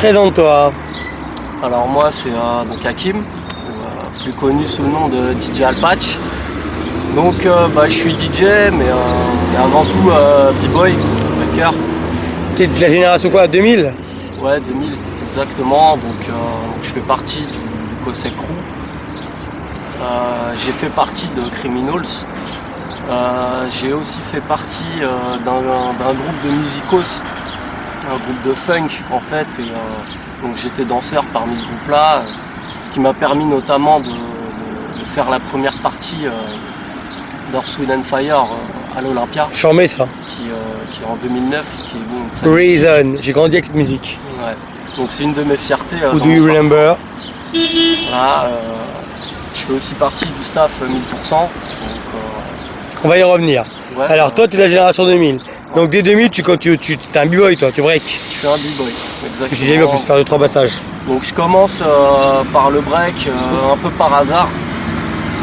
Présente-toi. Alors moi c'est donc Hakim, plus connu sous le nom de DJ Alpatch. Donc je suis DJ mais avant tout B-boy, breaker. T'es de la génération quoi, 2000? Ouais, 2000 exactement. Donc je fais partie du Cossack Crew. J'ai fait partie de Criminals. J'ai aussi fait partie d'un groupe de musicos, un groupe de funk en fait, et donc j'étais danseur parmi ce groupe-là, ce qui m'a permis notamment de faire la première partie d'Earth, Wind & Fire à l'Olympia. Charmé ça. Qui est en 2009, qui est bon. Reason, j'ai grandi avec cette musique. Ouais. Donc c'est une de mes fiertés. Who do you remember? Voilà, je fais aussi partie du staff 1000%. Donc, on va y revenir. Ouais, alors toi tu es de la génération 2000. Donc dès 2000 tu t'es un b-boy toi, tu break. Je suis un b-boy, exactement. Parce que j'ai jamais pu faire 2-3 passages. Donc je commence par le break un peu par hasard.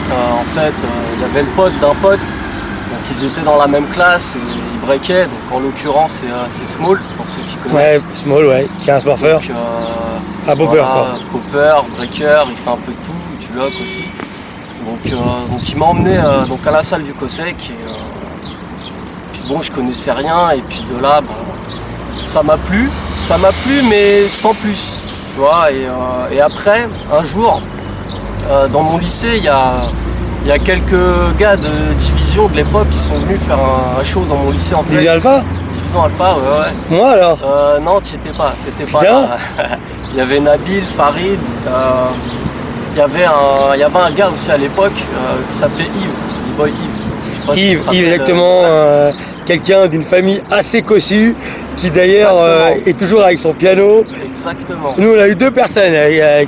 En fait, il y avait le pote d'un pote, donc ils étaient dans la même classe et ils breakaient. Donc en l'occurrence c'est Small, pour ceux qui connaissent. Ouais, Small, ouais, qui est un smurfer. Donc, un popper voilà, quoi. Popper, breaker, il fait un peu de tout, du lock aussi. Donc il m'a emmené donc à la salle du Cossack et puis bon, je connaissais rien et puis de là ça m'a plu mais sans plus, tu vois. Et après un jour dans mon lycée il y a quelques gars de division de l'époque qui sont venus faire un show dans mon lycée en fait. Division Alpha? Division Alpha, ouais. Moi alors? Non, t'étais pas là. Il y avait Nabil, Farid, il y avait un gars aussi à l'époque qui s'appelait Yves, B-Boy Yves. Yves, exactement, quelqu'un d'une famille assez cossue, qui d'ailleurs est toujours avec son piano. Exactement. Nous on a eu deux personnes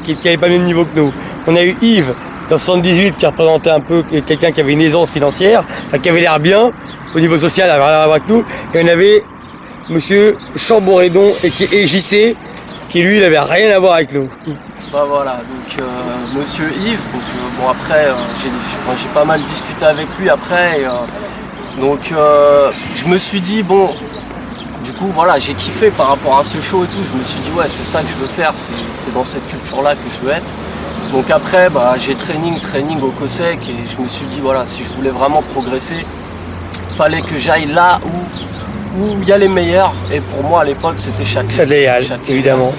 qui n'avaient pas le même niveau que nous. On a eu Yves dans 78 qui représentait un peu quelqu'un qui avait une aisance financière, enfin qui avait l'air bien, au niveau social, avait rien à voir avec nous. Et on avait monsieur Chamboredon et JC, qui lui n'avait rien à voir avec nous. Bah voilà, donc monsieur Yves, donc bon après j'ai pas mal discuté avec lui après, donc je me suis dit bon, du coup voilà, j'ai kiffé par rapport à ce show et tout, je me suis dit ouais c'est ça que je veux faire, c'est dans cette culture là que je veux être. Donc après j'ai training au Cossack et je me suis dit voilà, si je voulais vraiment progresser, fallait que j'aille là où il y a les meilleurs, et pour moi à l'époque c'était Châtelet-Léal, évidemment.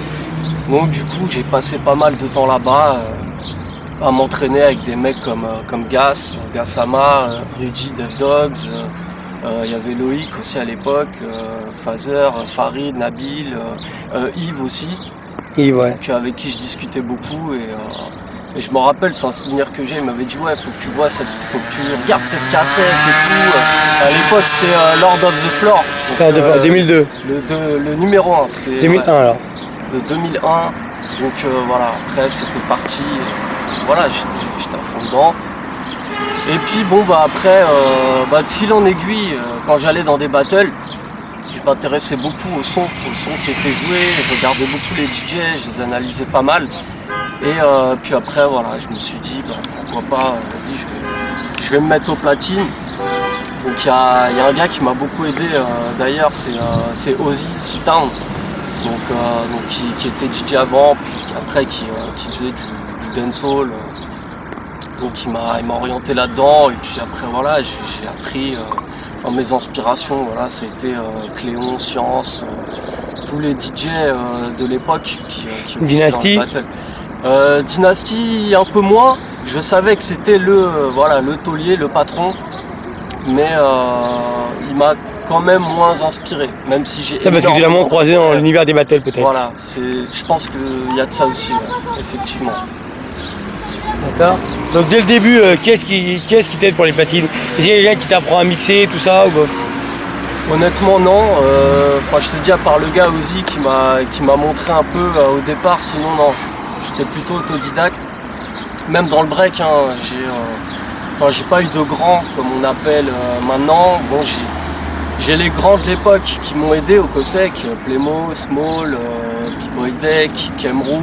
Donc du coup j'ai passé pas mal de temps là-bas à m'entraîner avec des mecs comme Gassama, Rudy, Dev Dogs, il y avait Loïc aussi à l'époque, Fazer, Farid, Nabil, Yves aussi, Yves, ouais. Donc, avec qui je discutais beaucoup et je me rappelle, c'est un souvenir que j'ai, il m'avait dit ouais faut que tu vois faut que tu regardes cette cassette et tout. À l'époque c'était Lord of the Floor. Donc, 2002. Le numéro 1 c'était 2001 ouais. Alors. Le 2001, donc voilà, après c'était parti, voilà, j'étais à fond dedans. Et puis bon après, de fil en aiguille, quand j'allais dans des battles, je m'intéressais beaucoup au son qui était joué, je regardais beaucoup les DJ, je les analysais pas mal. Et puis après voilà, je me suis dit pourquoi pas, vas-y je vais me mettre aux platines. Donc il y a un gars qui m'a beaucoup aidé d'ailleurs, c'est Ozzy C-Town. Donc qui était DJ avant, puis après qui faisait du dancehall. Donc il m'a orienté là-dedans et puis après voilà j'ai appris dans mes inspirations, voilà, ça a été Cléon, Science, tous les DJ de l'époque qui Dynasty. Dans le battle. Dynasty un peu moins, je savais que c'était le taulier, le patron, mais il m'a quand même moins inspiré, même si j'ai parce que tu l'as moins croisé dans l'univers des battles peut-être. Voilà, je pense qu'il y a de ça aussi, ouais, effectivement. D'accord. Donc dès le début, qu'est-ce qui t'aide pour les platines? Est-ce qu'il y a quelqu'un qui t'apprend à mixer, tout ça ou bof? Honnêtement non, je te dis à part le gars Ozzy qui m'a montré un peu au départ, sinon non, j'étais plutôt autodidacte. Même dans le break, j'ai pas eu de grands comme on appelle maintenant. Bon, j'ai les grands de l'époque qui m'ont aidé au Cossack, Plémo, Small, B-Boy Deck, Kemrou,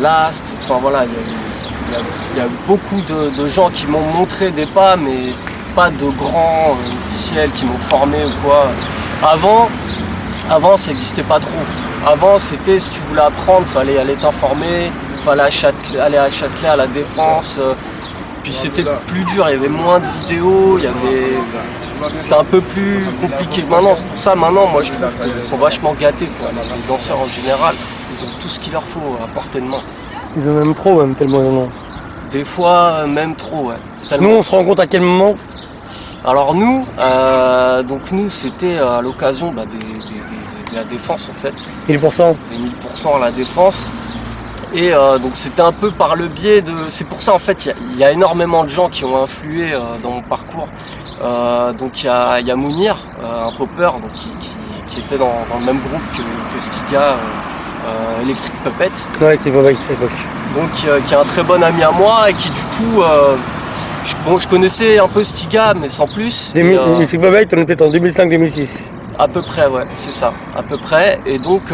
Last, enfin voilà, il y a beaucoup de gens qui m'ont montré des pas, mais pas de grands officiels qui m'ont formé ou quoi. Avant ça n'existait pas trop. Avant, c'était, si tu voulais apprendre, fallait aller t'informer, fallait aller à Châtelet, à la Défense. Puis c'était plus dur, il y avait moins de vidéos, c'était un peu plus compliqué que maintenant. C'est pour ça, maintenant, moi, je trouve qu'ils sont vachement gâtés, quoi. Les danseurs, en général, ils ont tout ce qu'il leur faut à portée de main. Ils ont même trop, même, tellement ils en ont. Des fois, même trop, ouais. Tellement. Nous, on se rend compte à quel moment? Alors nous, c'était à l'occasion de la Défense, en fait. 1000%. Des 1000% à la Défense. Et donc c'était un peu par le biais de... C'est pour ça, en fait, il y a énormément de gens qui ont influé dans mon parcours. Donc il y a Mounir, un popper, donc, qui était dans le même groupe que Stiga, Electric Puppet. Ouais, c'est pas vrai à l'époque. Donc qui est un très bon ami à moi et qui du coup... je connaissais un peu Stiga, mais sans plus. Electric Puppet, on était en 2005-2006. À peu près, ouais, c'est ça, à peu près. Et donc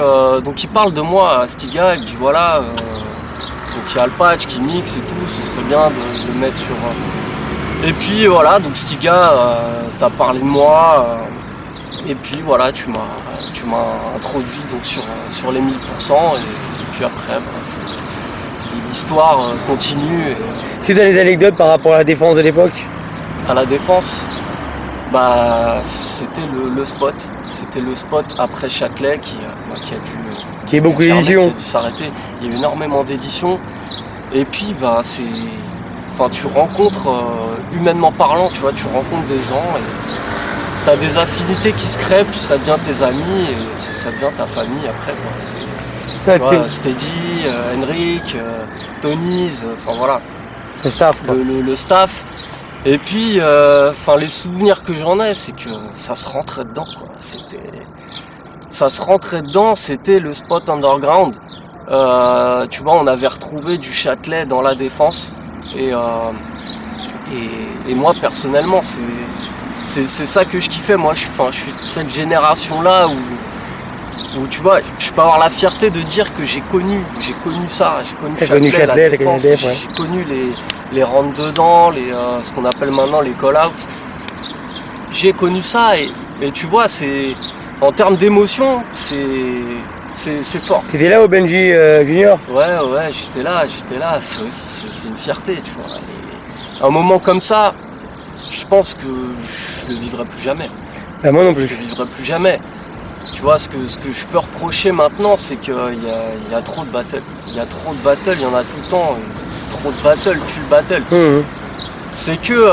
il parle de moi à Stiga, il dit voilà, donc il y a le patch qui mixe et tout, ce serait bien de le mettre sur... Et puis voilà, donc Stiga, t'as parlé de moi, et puis voilà, tu m'as introduit donc sur les 1000%, et puis après, l'histoire continue. Tu as des anecdotes par rapport à la Défense de l'époque? À la Défense, c'était le spot. C'était le spot après Châtelet qui a dû... Qui a beaucoup d'éditions. Qui a dû s'arrêter. Il y a eu énormément d'éditions. Et puis, tu rencontres, humainement parlant, tu vois, tu rencontres des gens et tu as des affinités qui se créent, puis ça devient tes amis et ça devient ta famille après, quoi. Steady, Henrik, Tony's, enfin voilà. Le staff, quoi. Le staff. Et puis, les souvenirs que j'en ai, c'est que ça se rentrait dedans, quoi. C'était le spot underground. Tu vois, on avait retrouvé du Châtelet dans la Défense. Et moi, personnellement, c'est ça que je kiffais. Moi, je suis cette génération-là où tu vois, je peux avoir la fierté de dire que j'ai connu ça. J'ai connu Châtelet, la Défense. J'ai connu les rentres dedans, ce qu'on appelle maintenant les call-outs. J'ai connu ça et tu vois, en termes d'émotion, c'est fort. T'étais là au Benji Junior? Ouais, j'étais là. C'est une fierté, tu vois. Et un moment comme ça, je pense que je le vivrai plus jamais. Moi non plus. Je le vivrai plus jamais. Tu vois, ce que je peux reprocher maintenant, c'est qu'il y a trop de battles. Il y a trop de battles, il y en a tout le temps. Trop de battles, tue le battle. Mmh. C'est que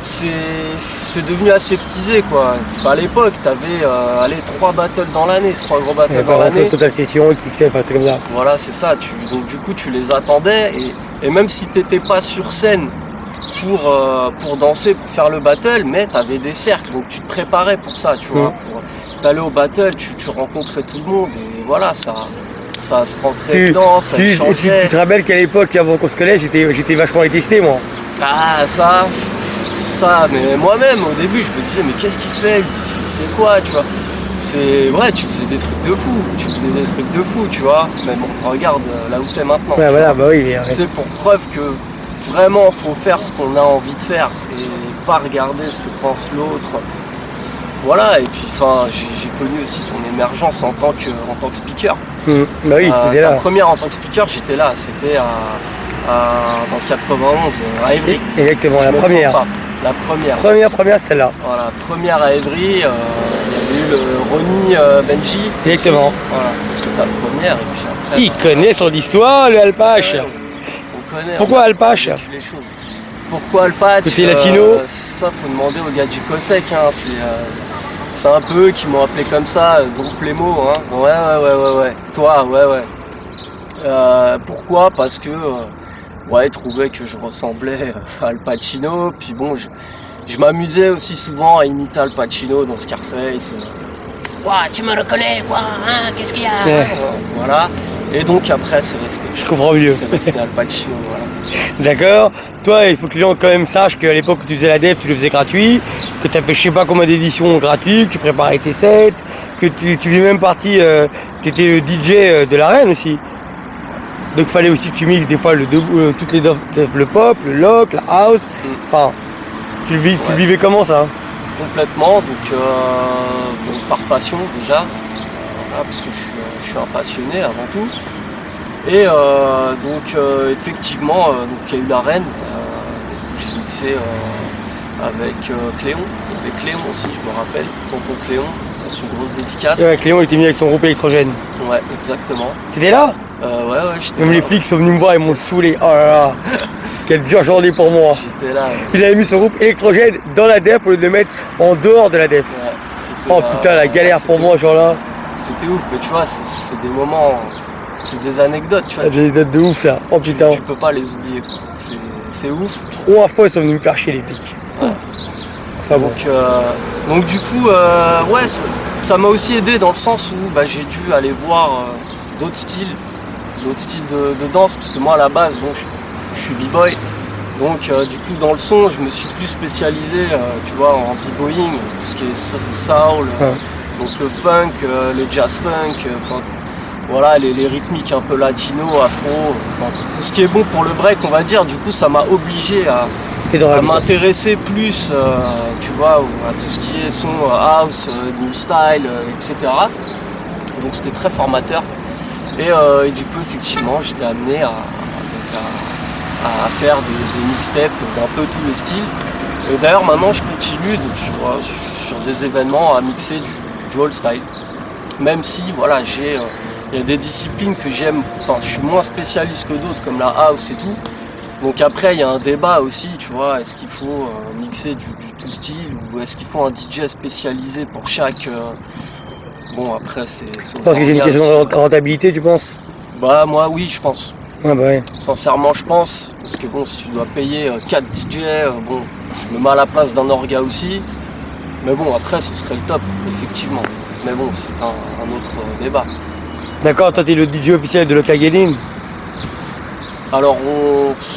c'est devenu aseptisé, quoi. À l'époque, t'avais 3 battles dans l'année, 3 gros battles dans l'année. Total Session, XXL, pas comme ça. Voilà, c'est ça. Donc du coup, tu les attendais et même si t'étais pas sur scène pour danser, pour faire le battle, mais t'avais des cercles, donc tu te préparais pour ça, tu vois. T'allais au battle, tu rencontrais tout le monde et voilà, ça se rentrait dedans, ça changeait. Tu te rappelles qu'à l'époque, avant qu'on se connaisse, j'étais vachement détesté, moi. Ah, ça, mais moi-même, au début, je me disais, mais qu'est-ce qu'il fait, lui, c'est quoi, tu vois. Tu faisais des trucs de fou, tu vois. Mais bon, regarde là où t'es maintenant. Ouais, voilà, bah oui. Tu sais, pour preuve que vraiment, faut faire ce qu'on a envie de faire et pas regarder ce que pense l'autre. Voilà, et puis j'ai connu aussi ton émergence en tant que speaker. Bah oui, j'étais là. Ta première en tant que speaker, j'étais là, c'était dans 91 à Évry. Exactement, si la première. La première. Première, celle-là. Voilà, première à Évry, il y avait eu le Ronnie Benji. Exactement. Aussi. Voilà, c'est ta première, et puis après. Il connaît son histoire, le Alpache. On connaît. Pourquoi Alpache? Les choses. Pourquoi Alpache? Côté latino. Ça, faut demander aux gars du COSEC, hein. C'est un peu eux qui m'ont appelé comme ça, donc les mots, hein. Ouais. Toi, ouais. Pourquoi? Parce que, ils trouvaient que je ressemblais à Al Pacino, puis bon, je m'amusais aussi souvent à imiter Al Pacino dans Scarface. Tu me reconnais, quoi, hein? Qu'est-ce qu'il y a? Ouais. Voilà. Et donc après, c'est resté. Je comprends mieux. C'est resté Al Pacino, voilà. D'accord. Toi, il faut que les gens quand même sachent qu'à l'époque où tu faisais la dev, tu le faisais gratuit, que tu as fait je sais pas combien d'éditions gratuites, que tu préparais tes sets, que tu fais même partie, tu étais le DJ de l'arène aussi. Donc il fallait aussi que tu mixes des fois toutes les le pop, le lock, la house. Enfin, tu le vivais comment ça? Complètement, donc par passion déjà. voilà, parce que je suis un passionné avant tout. Et donc effectivement, donc il y a eu l'arène, j'ai mixé avec Cléon, il y avait Cléon aussi, je me rappelle, tonton Cléon, c'est une grosse dédicace. Ouais, Clément était mis avec son groupe électrogène. Ouais, exactement. T'étais là? Ouais, j'étais Même là. les flics sont venus me voir, ils m'ont saoulé. Oh là là. Quelle dure journée pour moi. J'étais là. Il avait mis son groupe électrogène dans la def au lieu de le mettre en dehors de la def. Ouais, c'était, Oh putain, la galère pour moi, genre là. C'était ouf, mais tu vois, c'est des moments, c'est des anecdotes, tu vois. Des dates de ouf là. Oh putain. Tu peux pas les oublier, quoi. C'est ouf. 3 fois ils sont venus me faire chier les flics. Ouais. Enfin bon. Donc du coup, ouais, ça m'a aussi aidé dans le sens où bah, j'ai dû aller voir d'autres styles de danse, parce que moi à la base, bon, je suis b-boy. Donc du coup dans le son, je me suis plus spécialisé, tu vois, en b-boying, tout ce qui est soul, donc le funk, le jazz funk, enfin voilà, les rythmiques un peu latino, afro, enfin, tout ce qui est bon pour le break, on va dire. Du coup, ça m'a obligé à m'intéresser plus, tu vois, à tout ce qui est son house, new style, etc. Donc c'était très formateur. Et du coup, effectivement, j'étais amené à faire des mixtapes d'un peu tous les styles. Et d'ailleurs, maintenant, je continue donc, sur des événements à mixer du old style. Même si, voilà, il y a des disciplines que j'aime, enfin, je suis moins spécialiste que d'autres, comme la house et tout. Donc après, il y a un débat aussi, tu vois, est-ce qu'il faut mixer du tout style ou est-ce qu'il faut un DJ spécialisé pour chaque... Bon, après, c'est... Tu penses que c'est une question de rentabilité, tu penses? Bah, moi, oui, je pense. Ah bah ouais. Sincèrement, je pense, parce que bon, si tu dois payer 4 DJ, bon, je me mets à la place d'un orga aussi. Mais bon, après, ce serait le top, effectivement. Mais bon, c'est un autre débat. D'accord, toi t'es le DJ officiel de l'Okagenin? Alors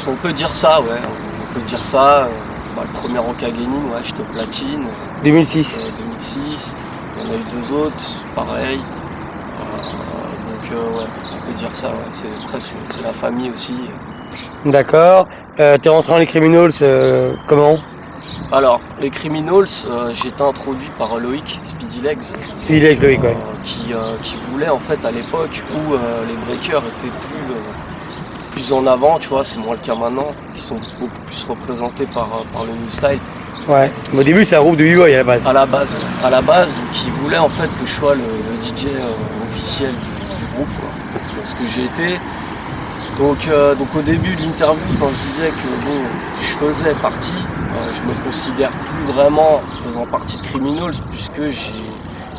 on peut dire ça, ouais, on peut dire ça. Bah, le premier Okagenin, ouais, j'étais au platine. 2006. 2006, il y en a eu 2 autres, pareil. Donc ouais, on peut dire ça, ouais. Après c'est la famille aussi. D'accord. T'es rentré dans les Criminals comment? Alors, les Criminals, j'ai été introduit par Loïc, Speedy Legs. Speedy Legs, Loïc, ouais. Qui voulait en fait à l'époque où les breakers étaient plus en avant, tu vois, c'est moins le cas maintenant, qui sont beaucoup plus représentés par le new style. Ouais, au début c'est un groupe de b-boy à la base. À la base, donc il voulait en fait que je sois le DJ officiel du groupe, quoi. Donc, ce que j'ai été. Donc au début de l'interview, quand je disais que bon, je faisais partie, je me considère plus vraiment faisant partie de Criminals, puisque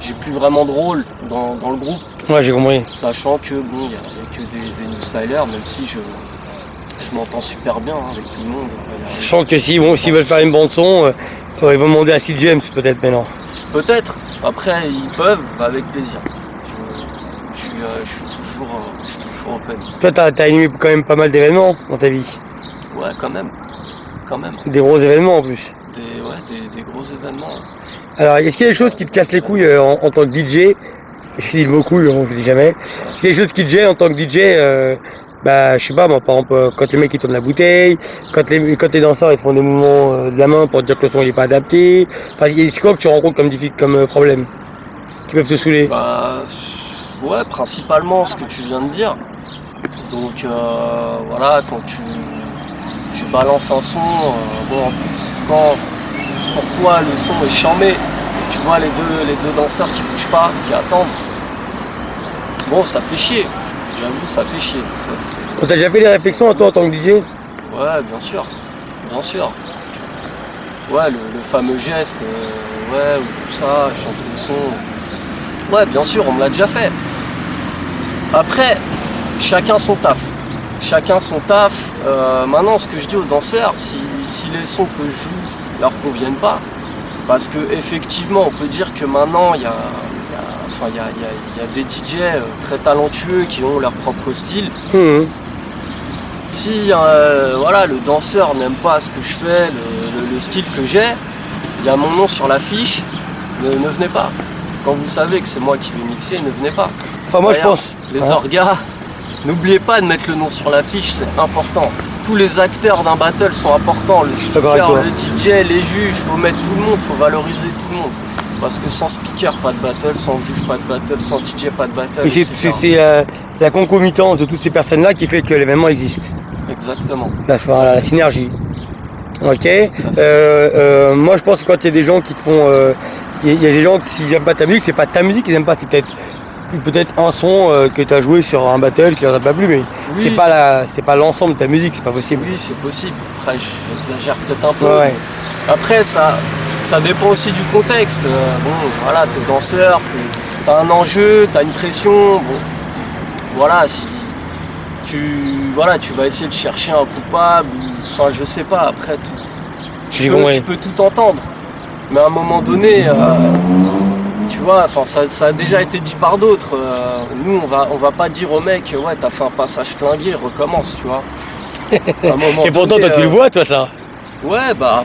j'ai plus vraiment de rôle dans le groupe. Ouais, j'ai compris. Sachant que bon, il y a que des new stylers, même si je m'entends super bien avec tout le monde. Sachant que s'ils veulent faire une bande son, ils vont demander à Sid James peut-être maintenant. Peut-être. Après, ils peuvent, avec plaisir. Je suis toujours open. Toi, t'as animé quand même pas mal d'événements dans ta vie. Ouais, quand même. Des gros événements en plus. Des gros événements. Alors, est-ce qu'il y a des choses qui te cassent les couilles en tant que DJ? Je dis beaucoup, on ne le dit jamais. Est-ce qu'il y a des choses qui te gênent en tant que DJ? Bah, je sais pas, moi, par exemple, quand les mecs ils tournent la bouteille, quand les danseurs ils te font des mouvements de la main pour te dire que le son il est pas adapté. Enfin, c'est quoi que tu rencontres comme problème qui peuvent te saouler? Bah, ouais, principalement ce que tu viens de dire. Donc, voilà, quand tu balances un son, bon, en plus, quand pour toi le son est charmé, tu vois les deux danseurs qui bougent pas, qui attendent, bon, ça fait chier. J'avoue, ça fait chier. T'as déjà fait des réflexions à toi en tant que DJ? Ouais, bien sûr. Ouais, le fameux geste, ouais, ou tout ça, change de son. Ouais, bien sûr, on me l'a déjà fait. Après, chacun son taf. Maintenant, ce que je dis aux danseurs, si les sons que je joue leur conviennent pas, parce que effectivement, on peut dire que maintenant, il y a des DJ très talentueux qui ont leur propre style. Si voilà, le danseur n'aime pas ce que je fais, le style que j'ai, il y a mon nom sur l'affiche, ne venez pas. Quand vous savez que c'est moi qui vais mixer, ne venez pas. Enfin, moi, je pense. Les orgas, n'oubliez pas de mettre le nom sur l'affiche, c'est important. Tous les acteurs d'un battle sont importants. Le speaker, le DJ, les juges, faut mettre tout le monde, faut valoriser tout le monde. Parce que sans speaker, pas de battle, sans juge, pas de battle, sans DJ, pas de battle. Et c'est la concomitance de toutes ces personnes-là qui fait que l'événement existe. Exactement. La synergie. Ok. Moi, je pense que quand il y a des gens qui te font... Il y a des gens qui, s'ils n'aiment pas ta musique, c'est pas ta musique qu'ils n'aiment pas, c'est peut-être un son que tu as joué sur un battle qui leur a pas plu, mais Oui, c'est pas l'ensemble de ta musique, c'est pas possible. Oui, c'est possible. Après, j'exagère peut-être un peu. Ouais. Après, ça dépend aussi du contexte. Bon, voilà, t'es danseur, t'as un enjeu, t'as une pression. Bon, voilà, si tu vas essayer de chercher un coupable, enfin, je sais pas. Après, je peux tout entendre. Mais à un moment donné, tu vois, enfin, ça a déjà été dit par d'autres. Nous, on va pas dire au mec, ouais, t'as fait un passage flingué, recommence, tu vois. À un moment Et pourtant, donné, toi, tu le vois, toi, ça. Ouais, bah,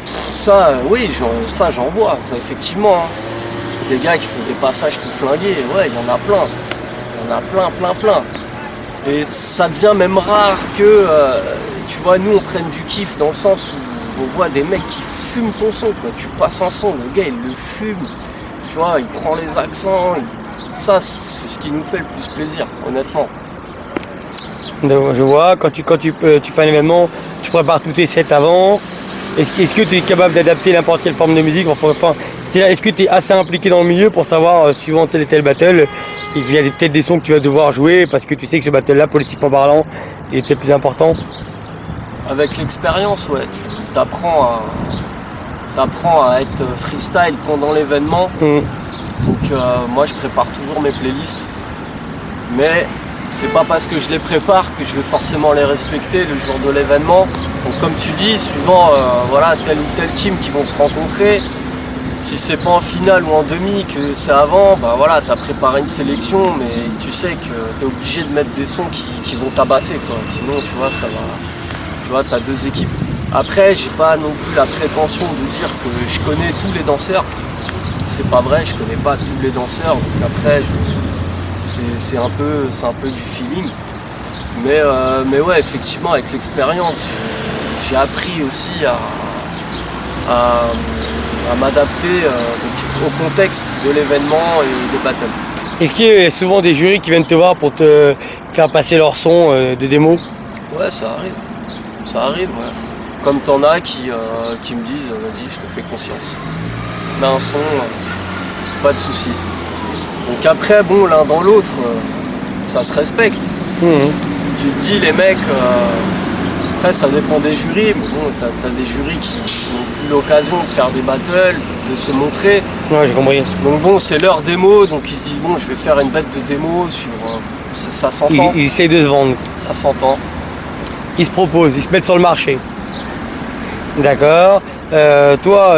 oui, ça, j'en vois, ça, effectivement. Hein. Des gars qui font des passages tout flingués, ouais, il y en a plein. Il y en a plein. Et ça devient même rare que, tu vois, nous, on prenne du kiff dans le sens où on voit des mecs qui fument ton son, quoi. Tu passes un son, le gars, il le fume. Tu vois, il prend les accents. Ça, c'est ce qui nous fait le plus plaisir, honnêtement. Je vois, quand tu fais un événement, tu prépares tous tes sets avant. Est-ce que tu es capable d'adapter n'importe quelle forme de musique? Enfin, c'est-à-dire, est-ce que tu es assez impliqué dans le milieu pour savoir, suivant tel et tel battle, il y a peut-être des sons que tu vas devoir jouer parce que tu sais que ce battle-là, politiquement parlant, il est peut-être plus important? Avec l'expérience, ouais, tu apprends à être freestyle pendant l'événement. Donc moi, je prépare toujours mes playlists. Mais c'est pas parce que je les prépare que je vais forcément les respecter le jour de l'événement. Donc comme tu dis, suivant voilà, tel ou tel team qui vont se rencontrer, si c'est pas en finale ou en demi, que c'est avant, bah voilà, t'as préparé une sélection, mais tu sais que t'es obligé de mettre des sons qui vont tabasser, quoi. Sinon, tu vois, ça va. Tu vois, t'as deux équipes. Après, j'ai pas non plus la prétention de dire que je connais tous les danseurs. C'est pas vrai, je connais pas tous les danseurs. Donc après, c'est un peu du feeling. Mais ouais, effectivement, avec l'expérience, j'ai appris aussi à m'adapter au contexte de l'événement et des battles. Est-ce qu'il y a souvent des jurys qui viennent te voir pour te faire passer leur son de démo? Ouais, ça arrive. Ça arrive, ouais. Comme t'en as qui me disent, vas-y, je te fais confiance. Mets un son, pas de souci. Donc après, bon, l'un dans l'autre, ça se respecte. Tu te dis, les mecs, après ça dépend des jurys, mais bon, t'as des jurys qui n'ont plus l'occasion de faire des battles, de se montrer. Ouais, j'ai compris. Donc bon, c'est leur démo, donc ils se disent, bon, je vais faire une bête de démo sur... ça s'entend. Ils essayent de se vendre. Ça s'entend. Ils se proposent, ils se mettent sur le marché. D'accord. Toi,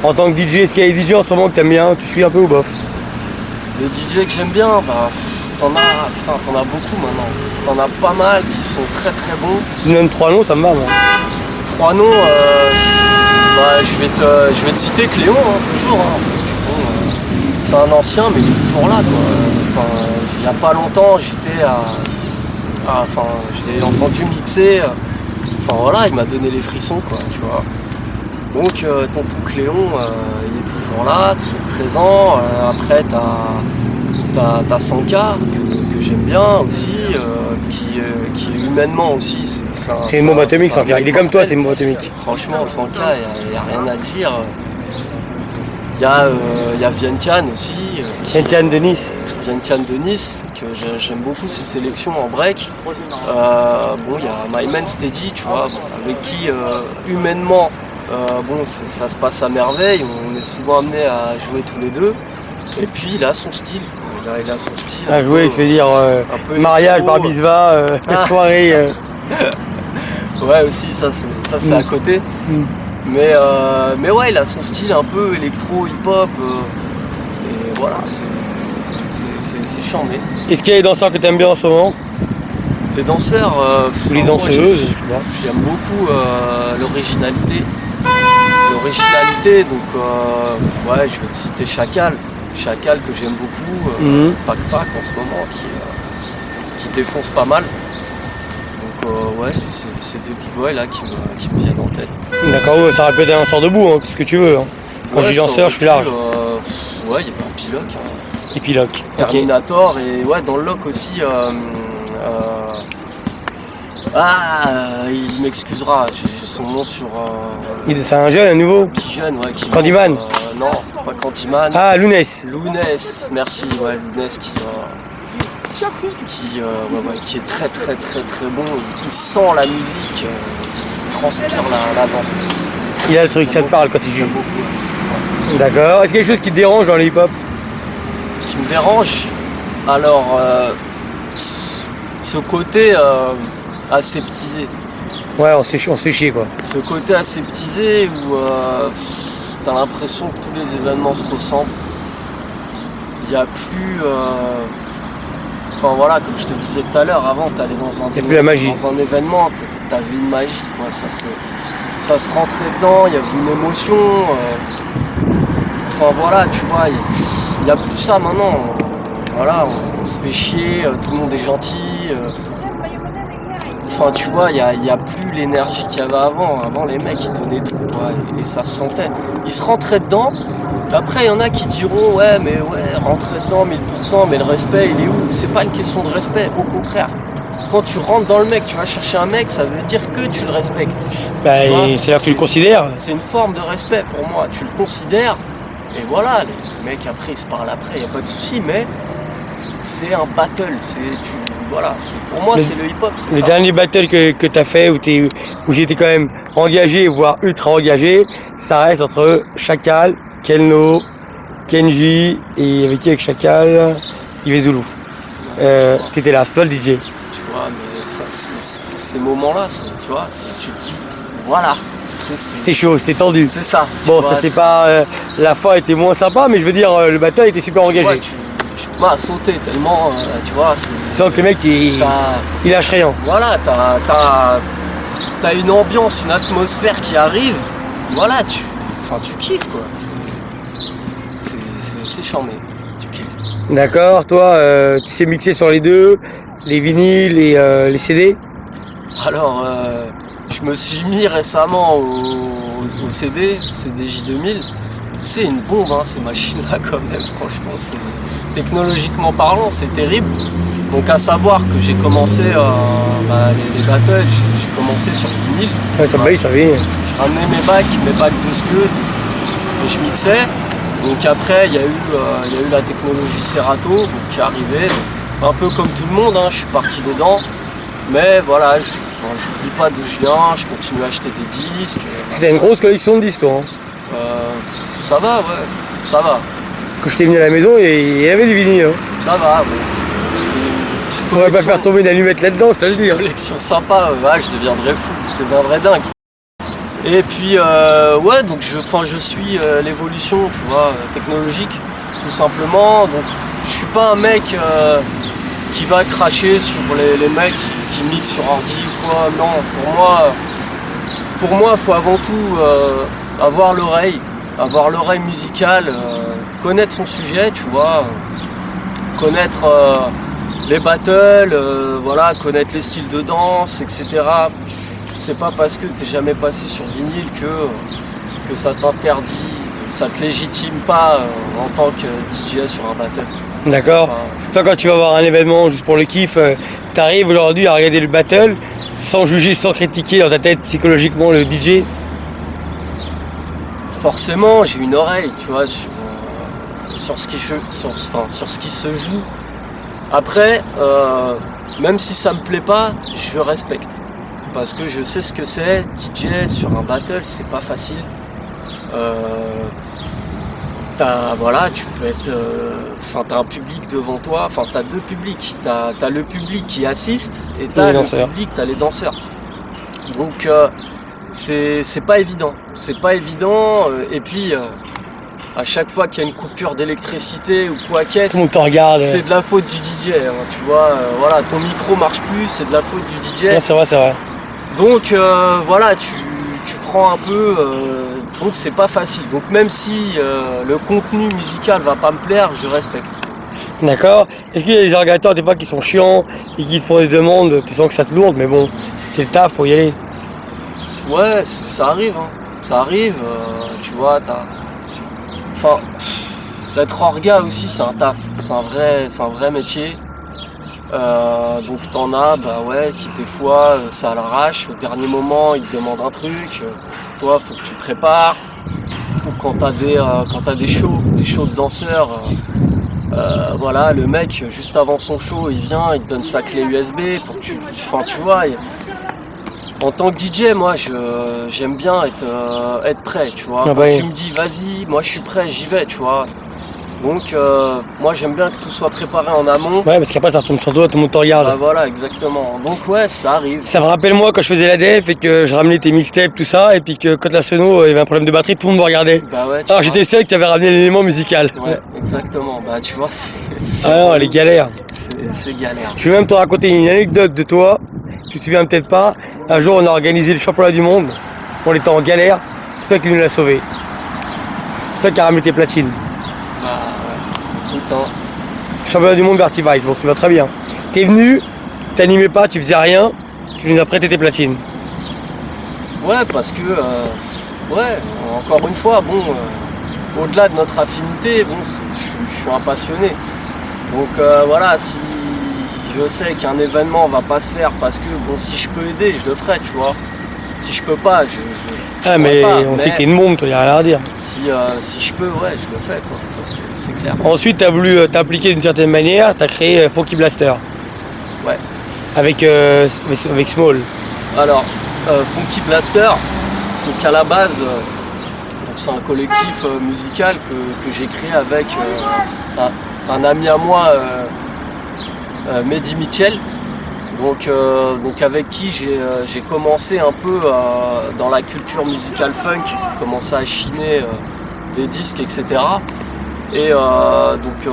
en tant que DJ, est-ce qu'il y a des DJ en ce moment que t'aimes bien? Tu suis un peu ou bof? Des DJ que j'aime bien, bah t'en as beaucoup maintenant. T'en as pas mal qui sont très très bons. Si tu me donnes 3 noms, ça me va, moi. 3 noms, bah, je vais te citer Cléon, hein, toujours, hein, parce que bon, c'est un ancien, mais il est toujours là, quoi. Enfin, il n'y a pas longtemps, je l'ai entendu mixer. Enfin voilà, il m'a donné les frissons, quoi, tu vois. Donc tonton Cléon, il est toujours là, toujours présent. Après t'as Sanka que j'aime bien aussi, qui humainement aussi c'est une bombe atomique, Sanka. Il est comme toi, c'est une bombe atomique. Franchement, Sanka, il n'y a rien à dire. Il y a Vientiane aussi. Vientiane de Nice. Vientiane de Nice, que j'aime beaucoup ses sélections en break. Bon, il y a My Man Steady, tu vois, avec qui humainement, bon, ça se passe à merveille. On est souvent amenés à jouer tous les deux. Et puis il a son style. Il a son style. À jouer, je veux dire mariage, bar mitzvah, soirée. Ouais, aussi, ça c'est à côté. Mais ouais, il a son style un peu électro, hip-hop. Et voilà, c'est charmé. Est-ce qu'il y a des danseurs que tu aimes bien en ce moment? Des danseurs ou les danseuses? J'aime beaucoup l'originalité. L'originalité, donc ouais, je vais te citer Chacal. Chacal que j'aime beaucoup. Pac en ce moment, qui défonce pas mal. Donc ouais, c'est deux big boys là qui me viennent en tête. D'accord, ouais, ça répète un sort debout, hein, ce que tu veux. Hein. Quand je dis ça danseur, aurait je suis pu, large. Ouais, il y avait un pilote, hein. Épilogue. Ok. Terminator, et ouais, dans le loc aussi. Il m'excusera, j'ai son nom sur. C'est un jeune, un nouveau. Petit jeune, ouais, qui. Candyman. Non, pas Candyman. Ah, Lounès. Lounès, merci, ouais, Lounès qui est très très très très bon. Il sent la musique, il transpire la danse. Il a le truc, ça te parle quand il joue. J'aime beaucoup. Ouais. D'accord. Est-ce qu'il y a quelque chose qui te dérange dans le hip-hop? Qui me dérange, alors ce côté aseptisé. Ouais, on se fait chier quoi. Ce côté aseptisé où t'as l'impression que tous les événements se ressemblent. Il n'y a plus. Enfin voilà, comme je te disais tout à l'heure, avant t'allais dans un événement, t'avais une magie, quoi. Ça se rentrait dedans, il y avait une émotion. Enfin voilà, tu vois, il n'y a plus ça maintenant. Voilà, on se fait chier, tout le monde est gentil. Enfin tu vois, il y a plus l'énergie qu'il y avait avant. Avant les mecs ils donnaient tout, quoi, et ça se sentait. Ils se rentraient dedans. Après, il y en a qui diront ouais, rentrer dedans 1000%, mais le respect, il est où? C'est pas une question de respect, au contraire. Quand tu rentres dans le mec, tu vas chercher un mec, ça veut dire que tu le respectes. Bah, c'est là que tu le considères. C'est une forme de respect pour moi. Tu le considères, et voilà, les mecs après ils se parlent après, il n'y a pas de souci, mais c'est un battle. Pour moi, c'est le hip-hop, c'est ça. Le dernier battle que tu as fait, où j'étais quand même engagé, voire ultra engagé, ça reste entre Chacal, Kelno, Kenji, et avec qui avec Chacal, Yves Zulu. T'étais là, c'est toi le DJ. Tu vois, mais ça, ces moments-là, tu vois, tu te dis, voilà. C'était chaud, c'était tendu. C'est ça. Bon, ça c'est pas. La fin était moins sympa, mais je veux dire, le battle était super engagé. Vois, tu te mets à sauter tellement, tu vois. Sans que le mec, il lâche rien. Voilà, t'as une ambiance, une atmosphère qui arrive. Voilà, tu kiffes, quoi. C'est charmé, tu kiffes. D'accord, toi, tu sais mixer sur les deux, les vinyles et les CD? Alors, je me suis mis récemment au CD J2000. C'est une bombe, hein, ces machines-là, quand même, franchement. Technologiquement parlant, c'est terrible. Donc, à savoir que j'ai commencé les battles, j'ai commencé sur vinyle. Ouais, ça me sur vinyle. Je ramenais mes bacs de skeu et je mixais. Donc après, il y a eu la technologie Serato qui est arrivée. Un peu comme tout le monde, hein, je suis parti dedans. Mais voilà, j'oublie pas d'où je viens, je continue à acheter des disques. T'as une grosse collection de disques, toi, hein? Ça va, ouais, ça va. Quand je t'ai venu à la maison, il y avait du vinyle. Hein. Ça va, ouais. C'est une petite faudrait pas faire tomber une allumette là-dedans, je te le dis. Une collection sympa, ouais, je deviendrais fou, je deviendrais dingue. Et puis, ouais, donc je suis l'évolution, tu vois, technologique, tout simplement. Donc, je suis pas un mec qui va cracher sur les mecs qui mixent sur ordi ou quoi. Non, pour moi, faut avant tout avoir l'oreille musicale, connaître son sujet, tu vois, connaître les battles, voilà, connaître les styles de danse, etc. C'est pas parce que t'es jamais passé sur vinyle que ça t'interdit, ça te légitime pas en tant que DJ sur un battle. D'accord. Toi, quand tu vas voir un événement juste pour le kiff, t'arrives aujourd'hui à regarder le battle sans juger, sans critiquer dans ta tête psychologiquement le DJ? Forcément, j'ai une oreille, tu vois, sur ce qui se joue. Après, même si ça me plaît pas, je respecte. Parce que je sais ce que c'est, DJ sur un battle, c'est pas facile. Tu peux être. T'as un public devant toi, enfin t'as deux publics. T'as le public qui assiste et t'as le public, t'as les danseurs. Donc c'est pas évident. C'est pas évident. Et puis à chaque fois qu'il y a une coupure d'électricité ou quoi qu'est-ce, c'est de la faute du DJ. Hein, tu vois, voilà, ton micro marche plus, c'est de la faute du DJ. Non, c'est vrai, c'est vrai. Donc voilà, tu prends un peu, donc c'est pas facile. Donc même si le contenu musical va pas me plaire, je respecte. D'accord. Est-ce qu'il y a des organisateurs des fois qui sont chiants et qui te font des demandes, tu sens que ça te lourde, mais bon, c'est le taf, faut y aller. Ouais, ça arrive, hein. Ça arrive, tu vois, Enfin, être orga aussi, c'est un taf. C'est un vrai métier. Donc t'en as, bah ouais, qui des fois, ça à l'arrache. Au dernier moment, ils te demandent un truc. Toi, faut que tu prépares. Ou quand t'as des shows de danseurs. Voilà, le mec, juste avant son show, il vient, il te donne sa clé USB pour que tu... Enfin, tu vois, en tant que DJ, moi, j'aime bien être prêt, tu vois. Ah Quand bah tu me dis, vas-y, moi, je suis prêt, j'y vais, tu vois. Donc, moi, j'aime bien que tout soit préparé en amont. Ouais, parce qu'après ça retombe sur toi, tout le monde te regarde. Bah voilà, exactement. Donc, ouais, ça arrive. Ça me rappelle moi quand je faisais la def et que je ramenais tes mixtapes, tout ça, et puis que quand la sono, il y avait un problème de batterie, tout le monde me regardait. Bah ouais, tu Alors vois. j'étais seul qui avait ramené l'élément musical. Ouais, exactement. Bah, tu vois, Ah non, elle est galère. c'est galère. Je vais même te raconter une anecdote de toi, tu te souviens peut-être pas. Un jour on a organisé le championnat du monde, on était en galère, c'est toi qui nous l'as sauvé. C'est toi qui a ramené tes platines. Bah, ouais. Putain. Championnat du monde Vertivice, je m'en souviens très bien. T'es venu, t'animais pas, tu faisais rien, tu nous as prêté tes platines. Ouais, parce que, ouais, encore une fois, bon, au-delà de notre affinité, bon, je suis un passionné. Donc voilà, si je sais qu'un événement va pas se faire parce que, bon, si je peux aider, je le ferai, tu vois. Si je peux pas, je Ah mais pourrais pas, on mais sait que t'es une bombe, toi, y a rien à redire. si je peux, ouais, je le fais, quoi. Ça, c'est clair. Ensuite t'as voulu t'impliquer d'une certaine manière, t'as créé Funky Blaster. Ouais. Avec Small. Alors, Funky Blaster, donc à la base, donc c'est un collectif musical que j'ai créé avec un ami à moi, Mehdi Mitchell, donc avec qui j'ai commencé un peu dans la culture musicale funk, commencé à chiner des disques, etc. Et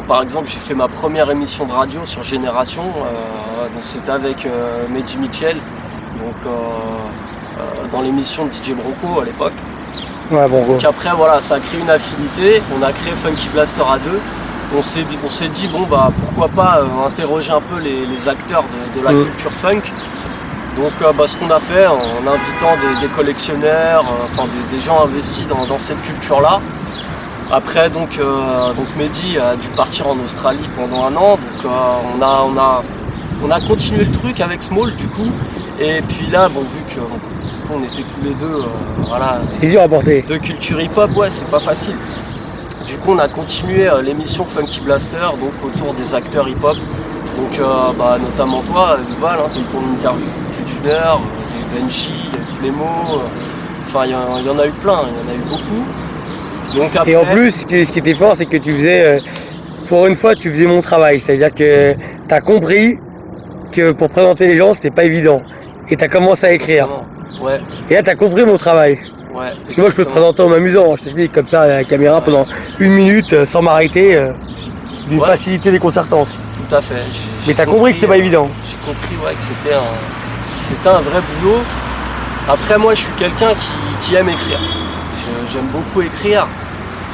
par exemple, j'ai fait ma première émission de radio sur Génération, donc c'était avec Mehdi Mitchell, donc dans l'émission de DJ Bronco à l'époque. Ouais, bon, Donc après voilà, ça a créé une affinité, on a créé Funky Blaster à deux. On s'est dit bon bah pourquoi pas interroger un peu les acteurs de la culture funk. Donc ce qu'on a fait en invitant des collectionneurs, des gens investis dans cette culture-là. Après donc Mehdi a dû partir en Australie pendant un an, donc on a continué le truc avec Small du coup. Et puis là bon vu qu'on était tous les deux voilà, c'est dur à porter. de culture hip-hop, ouais c'est pas facile. Du coup on a continué l'émission Funky Blaster donc autour des acteurs hip-hop. Donc notamment toi, Duval, tu as eu ton interview plus d'une heure, il y a eu Benji, il y a eu Plémo, il y en a eu plein, il y en a eu beaucoup. Donc après... Et en plus, ce qui était fort, c'est que tu faisais, pour une fois, tu faisais mon travail. C'est-à-dire que tu as compris que pour présenter les gens, c'était pas évident. Et tu as commencé à écrire. Ouais. Et là, tu as compris mon travail. Ouais, parce que moi, je peux te présenter en m'amusant. Je t'explique comme ça à la caméra pendant 1 minute sans m'arrêter, d'une facilité déconcertante. Tout à fait. Mais tu as compris que c'était pas évident. J'ai compris que c'était un vrai boulot. Après, moi, je suis quelqu'un qui aime écrire. J'aime beaucoup écrire.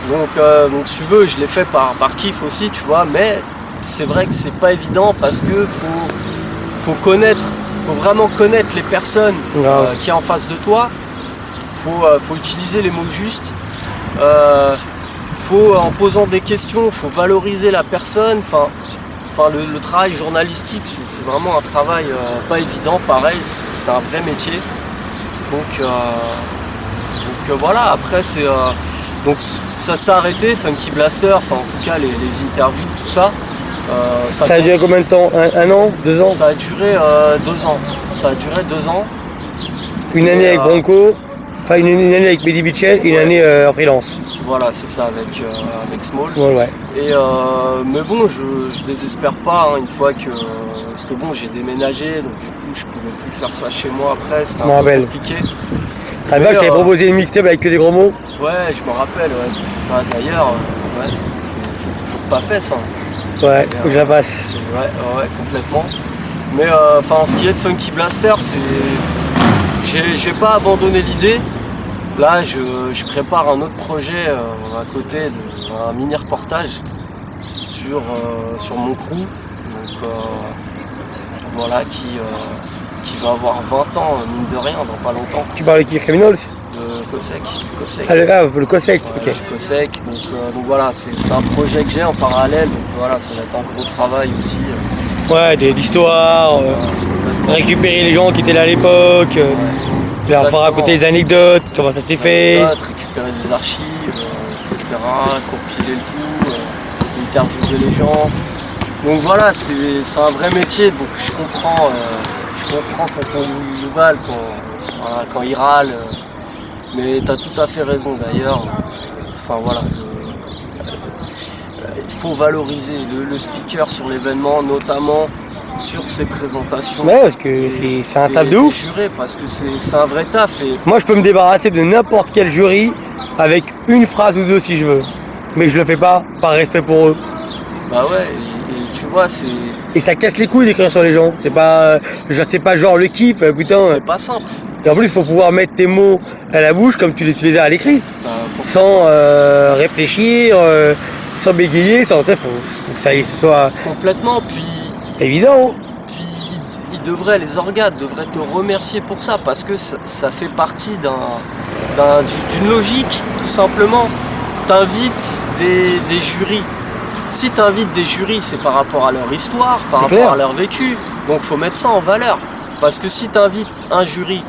Donc si tu veux, je l'ai fait par kiff aussi, tu vois. Mais c'est vrai que c'est pas évident parce que faut vraiment connaître les personnes qui est en face de toi. Faut utiliser les mots justes. En posant des questions, faut valoriser la personne. Le travail journalistique, c'est vraiment un travail pas évident. Pareil, c'est un vrai métier. Donc voilà. Après donc ça s'est arrêté. Funky Blaster, en tout cas les interviews, tout ça. Ça a duré combien de temps? Un an? 2 ans? Ça a duré 2 ans. Ça a duré 2 ans. Une année avec Bronco, une année avec Mehdi Mitchell et une année en freelance. Voilà, c'est ça, avec Small. Ouais. Et mais bon, je désespère pas une fois que... Parce que bon, j'ai déménagé, donc du coup, je pouvais plus faire ça chez moi après, c'était un peu compliqué. À la base, je t'avais proposé une mixtape avec que des gros mots. Ouais, je me rappelle, ouais. D'ailleurs, c'est toujours pas fait, ça. Ouais, faut que je la passe. Ouais, complètement. Mais ce qui est de Funky Blaster, c'est... J'ai pas abandonné l'idée. Là, je prépare un autre projet à côté, un mini reportage sur mon crew. Donc voilà, qui va avoir 20 ans, mine de rien, dans pas longtemps. Tu parles de qui? Criminals? De Cosec. Ah, le COSEC, ok. Du Cosec, donc voilà, c'est un projet que j'ai en parallèle, donc voilà, ça va être un gros travail aussi. Ouais, d'histoire, récupérer les gens qui étaient là à l'époque, leur faire raconter des anecdotes, comment ça s'est fait. Récupérer des archives, etc., compiler le tout, interviewer les gens. Donc voilà, c'est un vrai métier, donc je comprends tonton Yuval quand il râle, mais t'as tout à fait raison d'ailleurs. Enfin voilà, il faut valoriser le speaker sur l'événement, notamment sur ses présentations. Ouais, parce que c'est un taf de ouf. Jurés, parce que c'est un vrai taf. Et moi, je peux me débarrasser de n'importe quel jury avec une phrase ou deux si je veux, mais je le fais pas par respect pour eux. Bah ouais, et tu vois, c'est... Et ça casse les couilles d'écrire sur les gens. C'est pas genre le kiff, putain. C'est pas simple. Et en plus, il faut pouvoir mettre tes mots à la bouche comme tu les as à l'écrit, sans réfléchir, sans bégayer, faut que ça ce soit complètement. Puis évident. Puis les organes devraient te remercier pour ça, parce que ça fait partie d'une logique, tout simplement. T'invites des jurys. Si tu invites des jurys, c'est par rapport à leur histoire, par rapport à leur vécu. Donc faut mettre ça en valeur. Parce que si tu invites un jury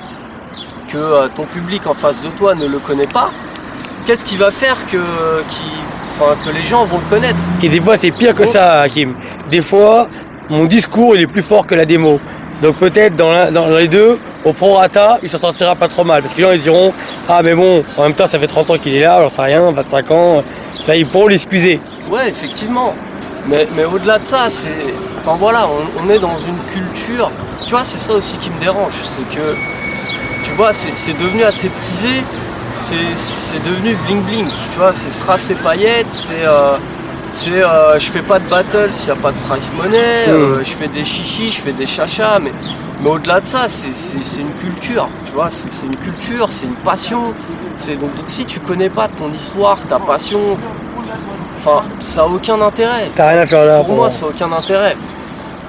que ton public en face de toi ne le connaît pas, qu'est-ce qui va faire que les gens vont le connaître? Et des fois c'est pire que ça, Hakim. Des fois, mon discours il est plus fort que la démo. Donc peut-être dans les deux, au prorata, il s'en sortira pas trop mal. Parce que les gens ils diront, ah mais bon, en même temps ça fait 30 ans qu'il est là, j'en sais rien, 25 ans. Ils pourront l'excuser. Ouais, effectivement. Mais au-delà de ça, enfin voilà, on est dans une culture. Tu vois, c'est ça aussi qui me dérange. C'est que, tu vois, c'est devenu aseptisé. C'est devenu bling bling. Tu vois, c'est strass et paillettes. Je fais pas de battle s'il n'y a pas de price money. Je fais des chichis, je fais des chachas. Mais au-delà de ça, c'est une culture. Tu vois, c'est une culture, c'est une passion. Donc si tu connais pas ton histoire, ta passion, enfin, ça a aucun intérêt. T'as rien à faire là. Pour moi, ça a aucun intérêt.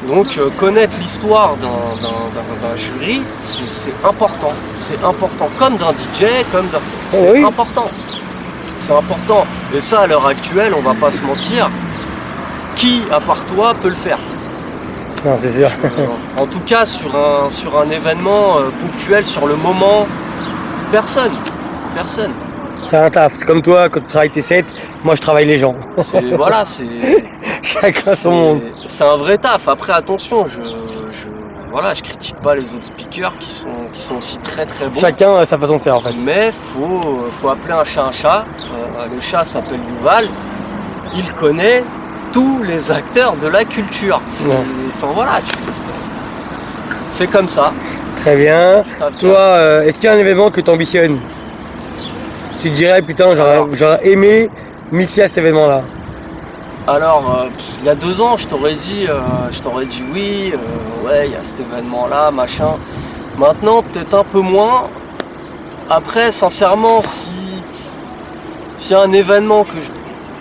Donc connaître l'histoire d'un jury, c'est important. C'est important. Comme d'un DJ, c'est important. C'est important. Et ça, à l'heure actuelle, on va pas se mentir, qui, à part toi, peut le faire? Non, c'est sûr. En tout cas, sur un événement ponctuel, sur le moment, personne. C'est un taf. C'est comme toi, quand tu travailles tes sets, moi je travaille les gens. Voilà, chacun son monde. C'est un vrai taf. Après, attention, je critique pas les autres speakers qui sont aussi très très bons. Chacun a sa façon de faire en fait. Mais faut appeler un chat un chat. Le chat s'appelle Yuval. Il connaît tous les acteurs de la culture. Enfin voilà, c'est comme ça. Très bien. Toi, est-ce qu'il y a un événement que tu ambitionnes? Tu te dirais, putain, j'aurais aimé mixer à cet événement-là. Alors, il y a 2 ans, je t'aurais dit oui, ouais, il y a cet événement-là, machin. Maintenant, peut-être un peu moins. Après, sincèrement, s'il y a un événement que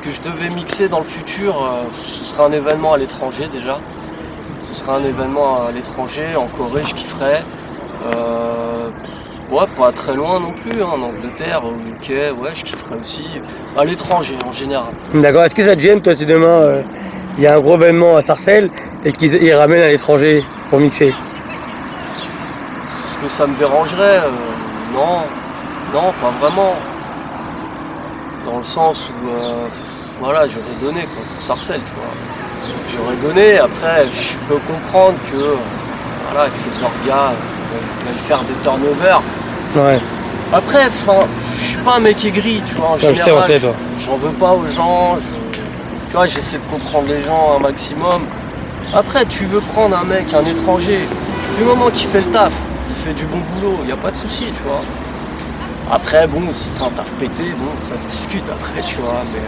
je devais mixer dans le futur, ce serait un événement à l'étranger déjà. Ce serait un événement à l'étranger, en Corée, je kifferais. Ouais, pas très loin non plus, en Angleterre, au UK, ouais, je kifferais aussi. À l'étranger, en général. D'accord, est-ce que ça te gêne, toi, si demain, il y a un gros événement à Sarcelles et qu'ils ramènent à l'étranger pour mixer? Est-ce que ça me dérangerait? Non, pas vraiment. Dans le sens où, voilà, j'aurais donné quoi, pour Sarcelles, tu vois. J'aurais donné, après, je peux comprendre que, voilà, que les orgas veulent faire des turnovers. Ouais. Après, je suis pas un mec aigri, tu vois, en général, j'en veux pas aux gens, tu vois, j'essaie de comprendre les gens un maximum. Après, tu veux prendre un mec, un étranger, du moment qu'il fait le taf, il fait du bon boulot, y a pas de souci, tu vois. Après, bon, s'il fait un taf pété, bon, ça se discute après, tu vois, mais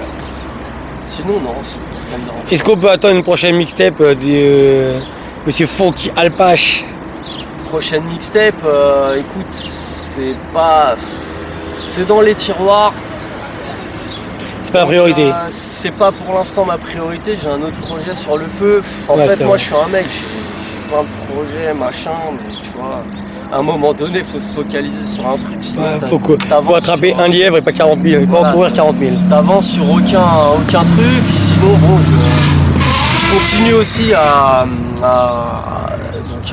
sinon, non, ça me dérange. Est-ce qu'on peut attendre une prochaine mixtape de Monsieur Funky Alpache? Prochaine mixtape, écoute, c'est dans les tiroirs. C'est pas la priorité. C'est pas pour l'instant ma priorité, j'ai un autre projet sur le feu. En fait, moi je suis un mec, plein de projets, machin, mais tu vois, à un moment donné, il faut se focaliser sur un truc, sinon Ouais, faut t'avances attraper sur- un lièvre et pas 40 000, et pas Voilà. en courir 40 000. t'avances sur aucun truc, sinon bon, je continue aussi donc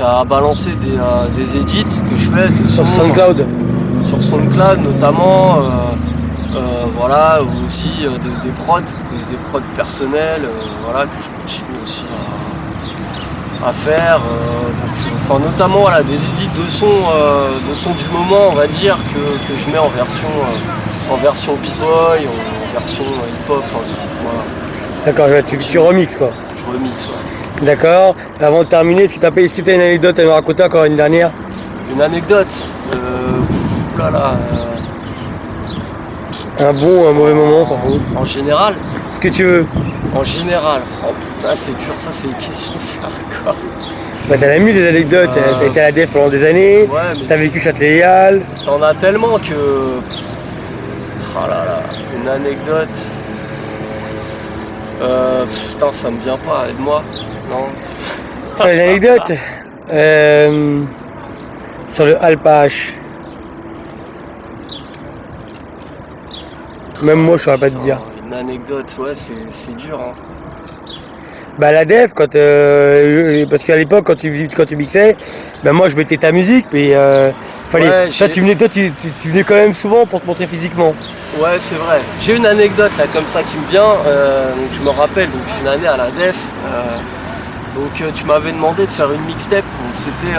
à balancer des edits que je fais de Sur sons, SoundCloud. sur SoundCloud notamment, voilà, ou aussi des prods, des prods personnels, voilà, que je continue aussi à faire. Enfin, notamment voilà, des édits de sons du moment, on va dire, que je mets en version b-boy, en version hip-hop, enfin, voilà, D'accord, tu remixes quoi. je remixe. Ouais. D'accord. Avant de terminer, est-ce que tu as une anecdote à me raconter encore une dernière? Une anecdote, oulala, Un bon ou un mauvais moment, on s'en fout. en général, Ce que tu veux. oh putain, c'est dur, ça c'est une question, c'est hardcore. Bah, t'as mis des anecdotes, t'as été à la DEF pendant des années, Ouais, mais t'as vécu Châtelet-Léal. t'en as tellement que. Oh là là, une anecdote. Putain, ça me vient pas, aide-moi. Non. Sur les anecdotes, sur le Alpage. Même moi, je saurais pas te Putain, dire. Une anecdote, ouais, c'est dur. Hein. Bah la DEF, parce qu'à l'époque quand tu mixais, bah moi je mettais ta musique, mais fallait. Ouais, toi tu venais quand même souvent pour te montrer physiquement. Ouais, c'est vrai. J'ai une anecdote là comme ça qui me vient. Donc je me rappelle, donc une année à la DEF. Donc tu m'avais demandé de faire une mixtape. Donc c'était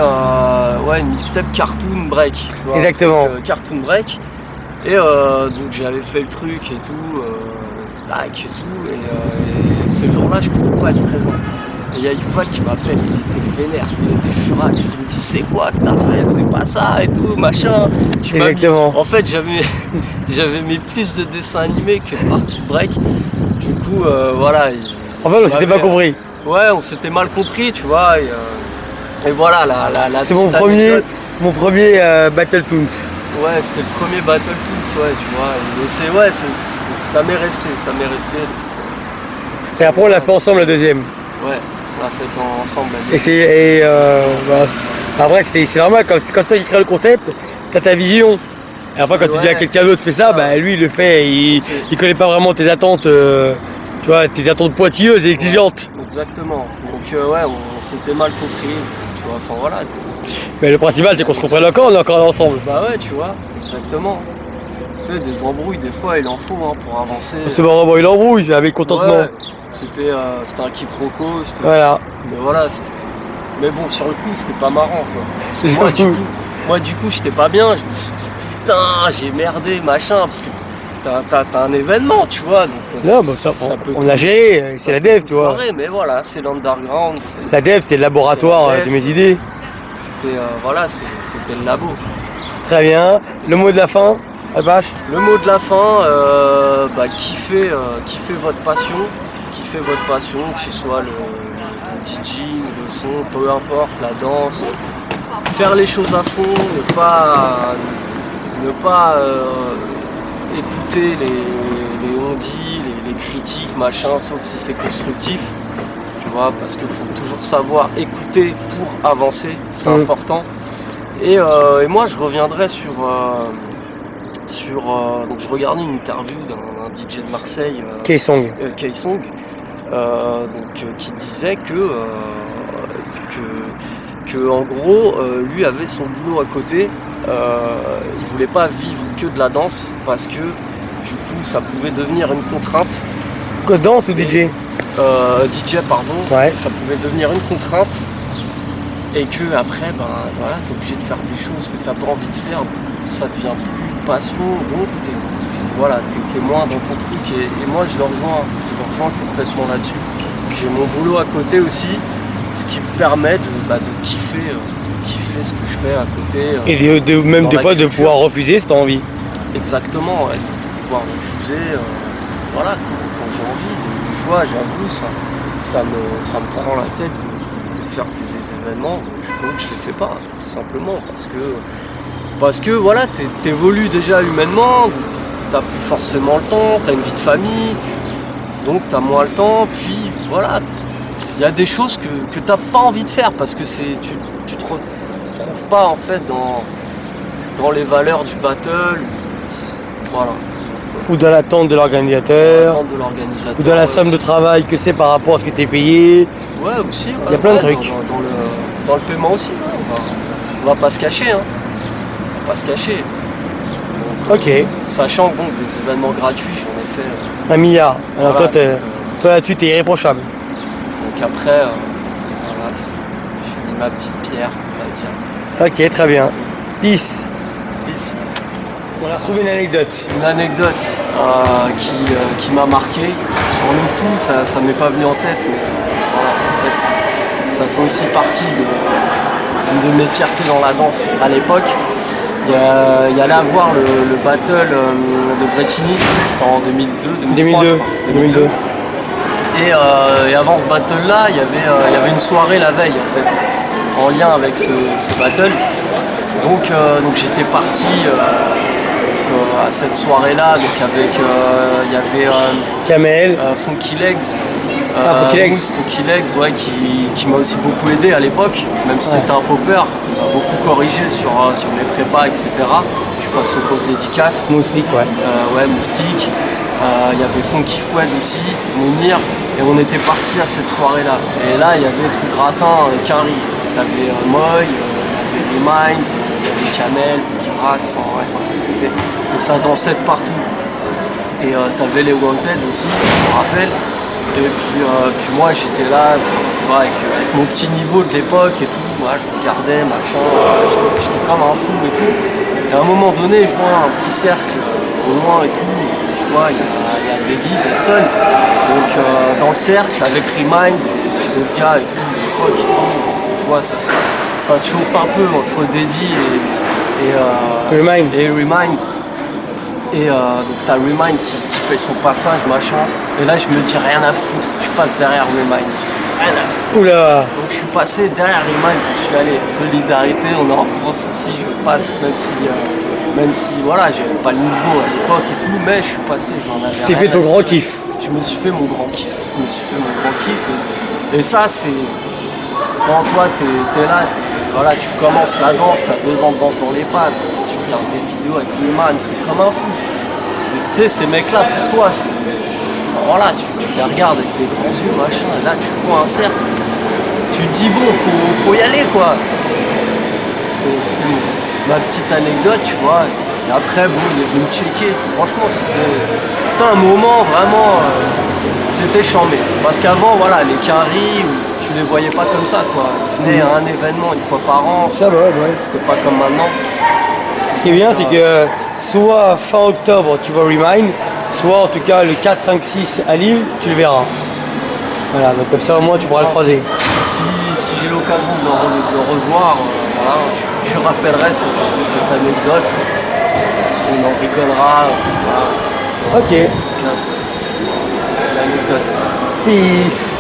ouais, une mixtape Cartoon Break. Tu vois, Exactement. un truc, Cartoon Break. Et donc j'avais fait le truc et tout. Tac et tout. Et ce jour-là, je pouvais pas être présent. Et il y a Yuval qui m'appelle, il était vénère, il était furax. Il me dit c'est quoi que t'as fait, c'est pas ça et tout, machin. Tu m'as mis... Exactement. En fait, j'avais mis plus de dessins animés que de parties de break. Du coup, voilà. En fait on s'était pas compris. Ouais, on s'était mal compris, tu vois. Et voilà, la C'est mon petite premier, anecdote. Battle Toons. Ouais, c'était le premier Battletoads, ouais, tu vois. Et ça m'est resté. Et après on l'a fait ensemble la deuxième. Ouais, on l'a fait ensemble. Après c'est normal, quand toi qui crée le concept, t'as ta vision. Et après quand tu dis à quelqu'un d'autre fais ça, bah lui il le fait, il connaît pas vraiment tes attentes, tu vois, tes attentes pointilleuses et exigeantes. Ouais, exactement. Donc ouais, on s'était mal compris. Tu vois, enfin voilà. Mais le principal c'est qu'on se comprenne encore, on est encore ensemble. Bah ouais, tu vois, exactement. Tu sais, des embrouilles, des fois il en faut hein, pour avancer. C'est pas vraiment une embrouille, c'est avec contentement. Ouais, c'était un quiproquo, Voilà. mais voilà, mais bon, sur le coup, c'était pas marrant, quoi. Parce que moi, du coup, j'étais pas bien, je me suis dit, putain, j'ai merdé, machin, parce que t'as un événement, tu vois, donc Non, bah, ça peut on l'a géré, c'est la DEF, tu vois. foirer, mais voilà, c'est l'underground, La DEF, c'était le laboratoire c'est la de DEF. mes idées. C'était, voilà, c'était le labo. Très bien. Le mot de la fin, Alpage? Le mot de la fin, kiffez votre passion, que ce soit le DJing, le son, peu importe, la danse, faire les choses à fond, ne pas écouter les on-dit, les critiques, machin, sauf si c'est constructif, tu vois, parce qu'il faut toujours savoir écouter pour avancer, c'est important. Et moi je reviendrai sur donc je regardais une interview d'un DJ de Marseille, K-Song. K-Song, qui disait que en gros lui avait son boulot à côté, il voulait pas vivre que de la danse parce que du coup ça pouvait devenir une contrainte. Quoi, danse ou DJ? DJ pardon, Ouais. ça pouvait devenir une contrainte et que après voilà, t'es obligé de faire des choses que t'as pas envie de faire, donc ça devient plus une passion, donc t'es moins dans ton truc et moi je le rejoins complètement là-dessus. J'ai mon boulot à côté aussi, ce qui me permet de kiffer ce que je fais à côté. Et même des fois de pouvoir refuser si t'as envie. Exactement, ouais, de pouvoir refuser, voilà, quand j'ai envie. Des fois, j'avoue, ça me prend la tête de faire des événements, donc je les fais pas, tout simplement, parce que voilà, t'évolues déjà humainement, t'as plus forcément le temps, t'as une vie de famille, donc t'as moins le temps, puis voilà, y a des choses que t'as pas envie de faire parce que tu te retrouves pas en fait dans les valeurs du battle. Voilà. Ou dans l'attente de l'organisateur, L'attente de l'organisateur. ou dans la somme de travail que c'est par rapport à ce que tu es payé. Ouais, aussi. Ouais, Il y a plein de ouais, trucs. Dans le paiement aussi. Ouais, on va pas se cacher. Hein. On va pas se cacher. Ok, Sachant que bon, des événements gratuits, j'en ai fait. 1 milliard. Alors Voilà. toi là-dessus, t'es irréprochable. Donc après, voilà, j'ai mis ma petite pierre, on va dire. Ok, très bien. Peace. Peace. On a retrouvé une anecdote. Une anecdote qui m'a marqué. Sur le coup, ça m'est pas venu en tête, mais voilà, en fait, ça fait aussi partie d'une de mes fiertés dans la danse. À l'époque, il y allait avoir le battle de Brecini, c'était en 2002, 2003, je crois. 2002. Et avant ce battle-là, il y avait une soirée la veille, en fait, en lien avec ce battle. Donc j'étais parti à cette soirée-là, donc il y avait Kamel. Funky Legs, Funky Legs. Mousse Funky Legs, ouais, qui m'a aussi beaucoup aidé à l'époque, même si Ouais. c'était un popper, il m'a beaucoup corrigé sur mes prépas, etc. Je passe aux grosses dédicaces. Moustique, ouais. Ouais, Moustique. Il y avait Funky Foued aussi, Mounir, et on était parti à cette soirée-là. Et là, il y avait tout gratin, Quinry. T'avais Moy, t'avais Remind, il y avait Kamel, Kirax, enfin ouais, voilà, c'était. Et ça dansait de partout. Et t'avais les Wanted aussi, je me rappelle. Et puis moi j'étais là, tu vois, avec mon petit niveau de l'époque et tout, moi je regardais, machin, j'étais comme un fou et tout. Et à un moment donné, je vois un petit cercle au loin et tout, je vois, il y a Deddy, Dodson, donc dans le cercle avec Remind et puis d'autres gars et tout, de l'époque et tout, je vois ça se chauffe un peu entre Deddy et Remind. Et donc t'as Remind qui paye son passage, machin, et là je me dis rien à foutre, je passe derrière Remind. Rien à foutre. Oula. Donc je suis passé derrière Remind, je suis allé, solidarité, on est en France ici, je passe, même si voilà, j'avais pas le niveau à l'époque et tout, mais je suis passé, j'en avais T'es rien fait ton à grand cirer. kiff. Je me suis fait mon grand kiff, et ça c'est, quand toi t'es là, voilà, tu commences la danse, t'as 2 ans de danse dans les pattes, tu regardes des vidéos avec Newman, t'es comme un fou. Tu sais, ces mecs-là, pour toi, voilà, tu les regardes avec des grands yeux, machin, et là, tu vois un cercle. Tu te dis, bon, faut y aller, quoi. C'était ma petite anecdote, tu vois. Et après, bon, il est venu me checker. Franchement, c'était un moment vraiment... c'était chambé. Parce qu'avant, voilà, les Quinry, tu les voyais pas comme ça, quoi. Ils venaient à un événement une fois par an. Ça va, ouais. C'était pas comme maintenant. Ce qui est bien, c'est que soit fin octobre, tu vois Remind, soit en tout cas le 4, 5, 6 à Lille, tu le verras. Voilà, donc comme ça au moins tu pourras le croiser. Si j'ai l'occasion de le revoir, voilà, je rappellerai cette anecdote. On en rigolera. Voilà. Ok, En tout cas, c'est l'anecdote. peace.